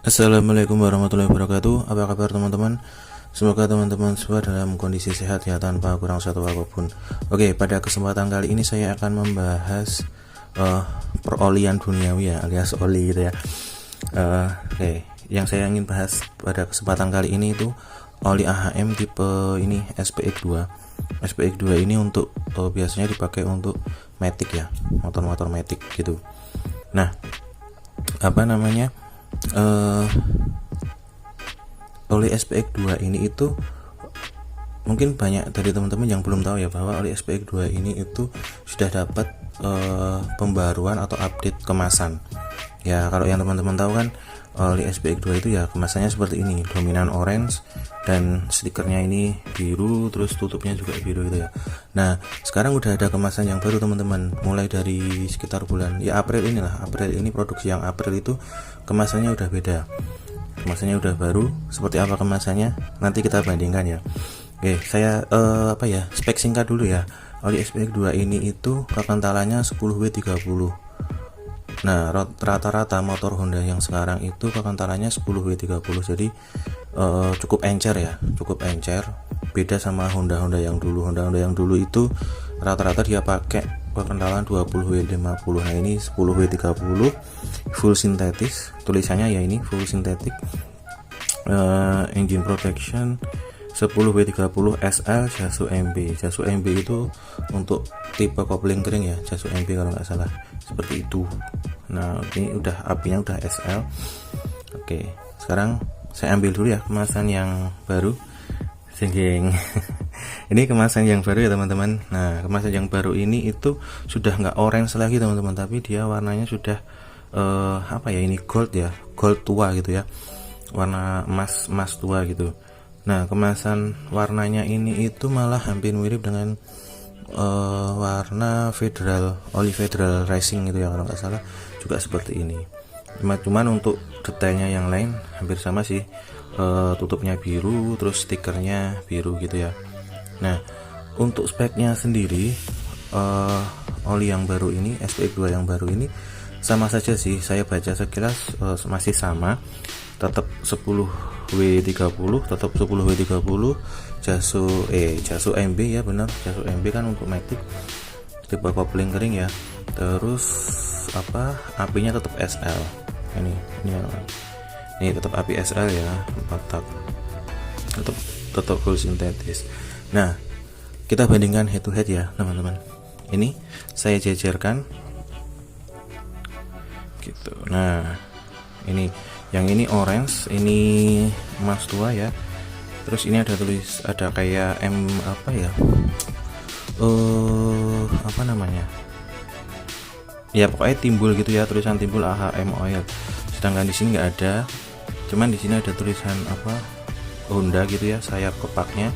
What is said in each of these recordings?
Assalamualaikum warahmatullahi wabarakatuh. Apa kabar teman-teman? Semoga teman-teman semua dalam kondisi sehat ya, tanpa kurang satu apapun. Oke, pada kesempatan kali ini saya akan membahas perolian duniawi ya, alias oli gitu ya. Oke, yang saya ingin bahas pada kesempatan kali ini itu oli AHM tipe ini SPX2. SPX2 ini untuk biasanya dipakai untuk matic ya, motor-motor matic gitu. Nah, apa namanya? Oli SPX2 ini itu mungkin banyak dari teman-teman yang belum tahu ya, bahwa oli SPX2 ini itu sudah dapat pembaruan atau update kemasan. Ya, kalau yang teman-teman tahu kan, oli SPX2 itu ya kemasannya seperti ini, dominan orange dan stikernya ini biru, terus tutupnya juga biru gitu ya. Nah, sekarang udah ada kemasan yang baru teman-teman, mulai dari sekitar bulan ya April inilah. April ini, produksi yang April itu kemasannya udah beda, kemasannya udah baru. Seperti apa kemasannya, nanti kita bandingkan ya. Oke, saya spek singkat dulu ya. Oli SPX2 ini itu kekentalannya 10W30. Nah, rata-rata motor Honda yang sekarang itu kekentalannya 10W30, jadi cukup encer ya, cukup encer. Beda sama Honda yang dulu. Honda yang dulu itu rata-rata dia pakai kekentalan 20W50. Nah, ini 10W30 full sintetis, tulisannya ya ini full sintetik. Engine protection 10W30 SL Jasu MB. Jasu MB itu untuk tipe kopling kering ya, Jasu MB kalau nggak salah, seperti itu. Nah, ini udah apinya udah SL. Oke, sekarang saya ambil dulu ya kemasan yang baru. Singging. Ini kemasan yang baru ya teman-teman. Nah, kemasan yang baru ini itu sudah nggak orange lagi teman-teman, tapi dia warnanya sudah ini gold ya, gold tua gitu ya, warna emas tua gitu. Nah, kemasan warnanya ini itu malah hampir mirip dengan warna oli Federal Racing gitu ya, kalau nggak salah juga seperti ini. Cuman untuk detailnya yang lain hampir sama sih. Tutupnya biru, terus stikernya biru gitu ya. Nah, untuk speknya sendiri, oli yang baru ini, SPX2 yang baru ini sama saja sih. Saya baca sekilas masih sama, tetap 10W30, tetap 10W30 Jasu MB ya, benar, Jasu MB kan untuk matic tipe kopling kering ya. Terus apinya tetap SL. Ini tetap api SL ya, 4 tak, tetap full sintetis. Nah, kita bandingkan head to head ya teman-teman. Ini saya jajarkan gitu. Nah, ini yang ini orange, ini emas tua ya. Terus ini ada kayak ya pokoknya timbul gitu ya, tulisan timbul AHM oil. Sedangkan di sini nggak ada, cuman di sini ada tulisan Honda gitu ya, sayap kepaknya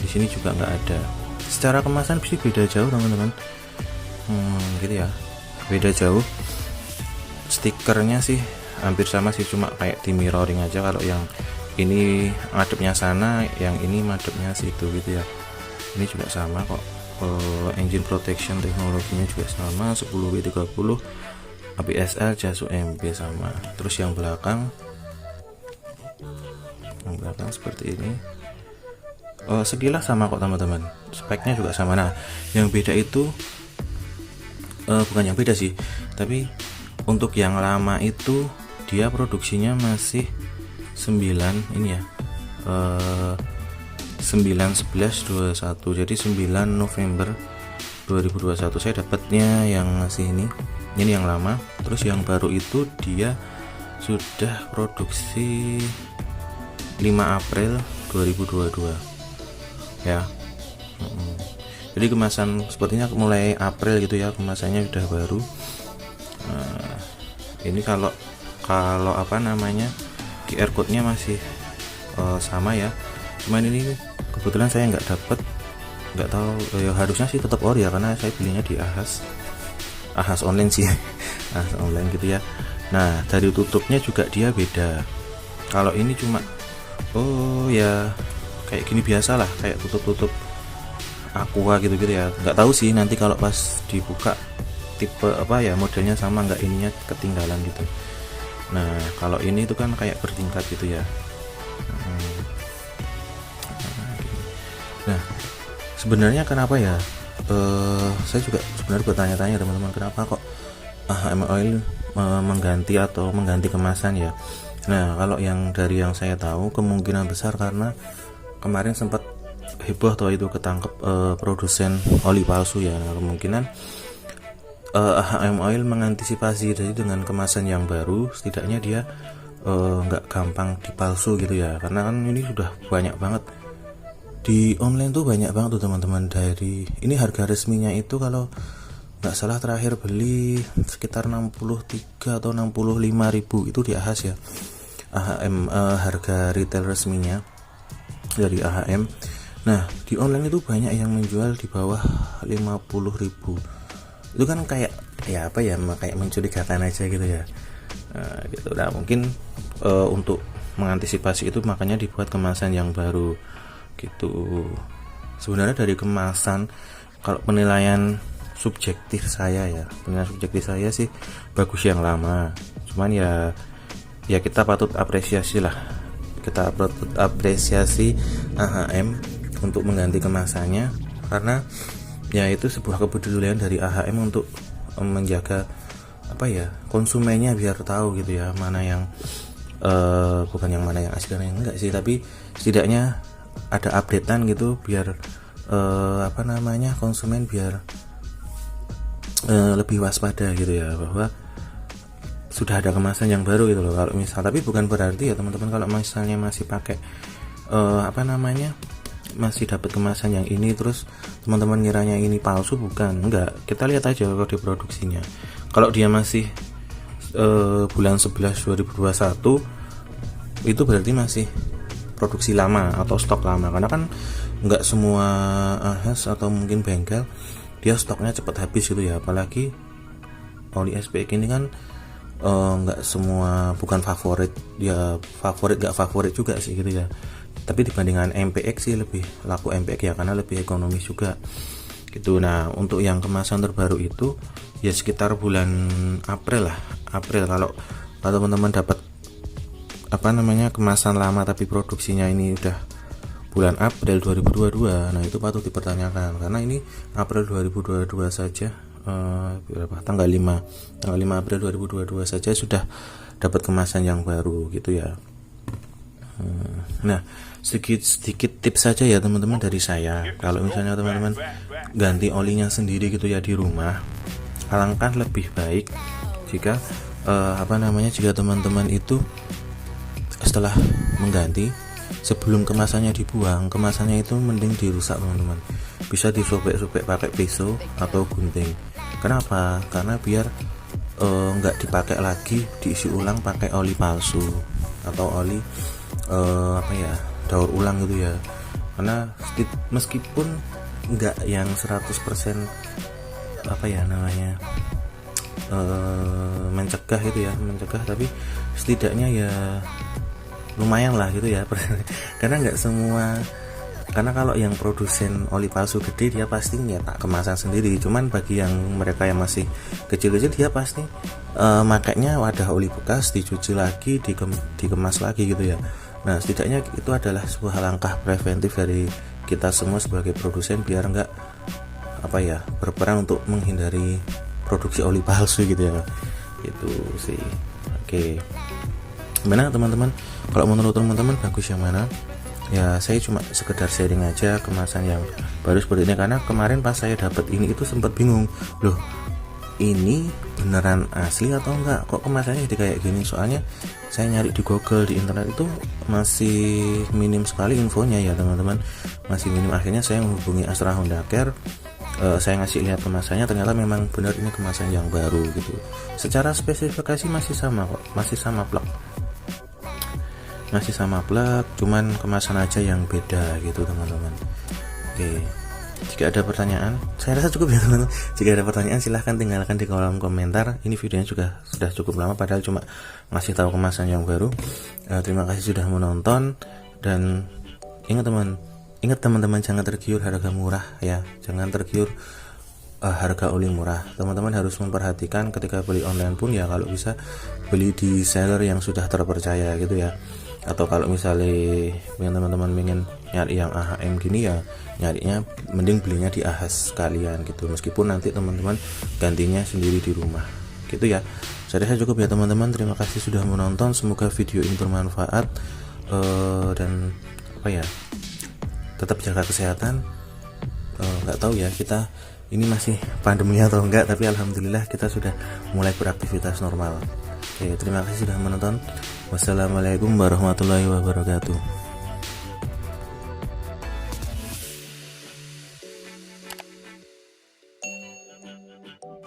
di sini juga nggak ada. Secara kemasan sih beda jauh teman-teman, gitu ya, beda jauh. Stikernya sih hampir sama sih, cuma kayak di mirroring aja. Kalau yang ini madepnya sana, yang ini madepnya situ gitu ya. Ini juga sama kok. Engine protection teknologinya juga sama, 10W30 APSL Jasu MB sama. Terus yang belakang seperti ini. Sekilas sama kok teman-teman, speknya juga sama. Nah, yang beda itu bukan yang beda sih, tapi untuk yang lama itu dia produksinya masih 9 ini ya, 9/11/21, jadi 9 November 2021 saya dapatnya yang masih ini yang lama. Terus yang baru itu dia sudah produksi 5 April 2022 ya. Jadi kemasan sepertinya mulai April gitu ya, kemasannya sudah baru. Ini kalau QR code-nya masih sama ya. Cuman ini kebetulan saya nggak tahu ya, harusnya sih tetap ori ya, karena saya belinya di Ahas online sih. Ahas online gitu ya. Nah, dari tutupnya juga dia beda. Kalau ini cuma ya kayak gini biasa lah, kayak tutup aqua gitu ya. Nggak tahu sih nanti kalau pas dibuka tipe modelnya sama nggak, ininya ketinggalan gitu. Nah kalau ini itu kan kayak bertingkat gitu ya. Nah sebenarnya kenapa ya, saya juga sebenarnya bertanya-tanya teman-teman, kenapa kok AHM Oil mengganti kemasan ya. Nah kalau yang dari yang saya tahu, kemungkinan besar karena kemarin sempat heboh atau itu ketangkep produsen oli palsu ya. Nah, kemungkinan AHM Oil mengantisipasi jadi dengan kemasan yang baru, setidaknya dia nggak gampang dipalsu gitu ya, karena kan ini sudah banyak banget di online tuh, banyak banget tuh teman-teman. Dari ini harga resminya itu kalau nggak salah terakhir beli sekitar 63 atau 65 ribu itu di Ahas ya, AHM, harga retail resminya dari AHM. Nah di online itu banyak yang menjual di bawah 50 ribu. Itu kan kayak ya apa ya, kayak mencurigakan aja gitu ya. Nah, gitu. Nah mungkin untuk mengantisipasi itu makanya dibuat kemasan yang baru gitu. Sebenarnya dari kemasan, kalau penilaian subjektif saya sih bagus yang lama. Cuman ya kita patut apresiasi lah, kita patut apresiasi AHM untuk mengganti kemasannya, karena ya itu sebuah kepedulian dari AHM untuk menjaga apa ya, konsumennya biar tahu gitu ya, mana yang bukan yang mana yang asli dan yang enggak sih, tapi setidaknya ada updatean gitu biar konsumen biar lebih waspada gitu ya, bahwa sudah ada kemasan yang baru gitu loh. Kalau misal, tapi bukan berarti ya teman-teman kalau misalnya masih pakai masih dapat kemasan yang ini terus teman-teman ngiranya ini palsu, bukan, enggak. Kita lihat aja kode produksinya. Kalau dia masih bulan 11 2021 itu berarti masih produksi lama atau stok lama, karena kan enggak semua Ahas atau mungkin bengkel dia stoknya cepat habis gitu ya. Apalagi oli SPX ini kan enggak semua, bukan favorit, dia favorit juga sih gitu ya. Tapi dibandingkan MPX sih lebih laku MPX ya, karena lebih ekonomis juga gitu. Nah untuk yang kemasan terbaru itu ya sekitar bulan April kalau teman-teman dapat kemasan lama tapi produksinya ini udah bulan April 2022, nah itu patut dipertanyakan, karena ini April 2022 saja, tanggal 5 April 2022 saja sudah dapat kemasan yang baru gitu ya. Nah sedikit tips saja ya teman-teman dari saya, kalau misalnya teman-teman ganti olinya sendiri gitu ya di rumah, alangkah lebih baik jika jika teman-teman itu setelah mengganti, sebelum kemasannya dibuang, kemasannya itu mending dirusak teman-teman, bisa disobek-sobek pakai pisau atau gunting. Kenapa? Karena biar nggak dipakai lagi, diisi ulang pakai oli palsu atau oli daur ulang gitu ya. Karena meskipun nggak yang 100% mencegah gitu ya, tapi setidaknya ya lumayan lah gitu ya. Karena nggak semua, karena kalau yang produsen oli palsu gede dia pasti nyetak kemasan sendiri. Cuman bagi yang mereka yang masih kecil-kecil, dia pasti makanya wadah oli bekas, dicuci lagi, dikemas lagi gitu ya. Nah setidaknya itu adalah sebuah langkah preventif dari kita semua sebagai produsen, biar nggak berperan untuk menghindari produksi oli palsu gitu ya. Itu sih. Oke, gimana teman-teman, kalau menurut teman-teman bagus yang mana? Ya saya cuma sekedar sharing aja kemasan yang baru seperti ini, karena kemarin pas saya dapat ini itu sempat bingung, loh ini beneran asli atau enggak, kok kemasannya jadi kayak gini. Soalnya saya nyari di Google, di internet itu masih minim sekali infonya ya teman-teman, masih minim. Akhirnya saya menghubungi Astra Honda Care, saya ngasih lihat kemasannya, ternyata memang benar ini kemasan yang baru gitu. Secara spesifikasi masih sama kok, masih sama plug, cuman kemasan aja yang beda gitu teman-teman. Oke, jika ada pertanyaan, saya rasa cukup ya teman-teman. Jika ada pertanyaan silahkan tinggalkan di kolom komentar. Ini videonya juga sudah cukup lama, padahal cuma ngasih tahu kemasan yang baru. Terima kasih sudah menonton, dan ingat teman-teman, jangan tergiur harga murah ya, jangan tergiur harga oli murah. Teman-teman harus memperhatikan ketika beli online pun ya, kalau bisa beli di seller yang sudah terpercaya gitu ya. Atau kalau misalnya teman-teman ingin nyari yang AHM gini ya, nyarinya mending belinya di Ahas sekalian gitu, meskipun nanti teman-teman gantinya sendiri di rumah gitu ya. Saya rasa cukup ya teman-teman, terima kasih sudah menonton, semoga video ini bermanfaat. Dan apa ya, tetap jaga kesehatan. Nggak tahu ya kita ini masih pandemi atau enggak, tapi alhamdulillah kita sudah mulai beraktivitas normal. Oke, terima kasih sudah menonton. Wassalamualaikum warahmatullahi wabarakatuh.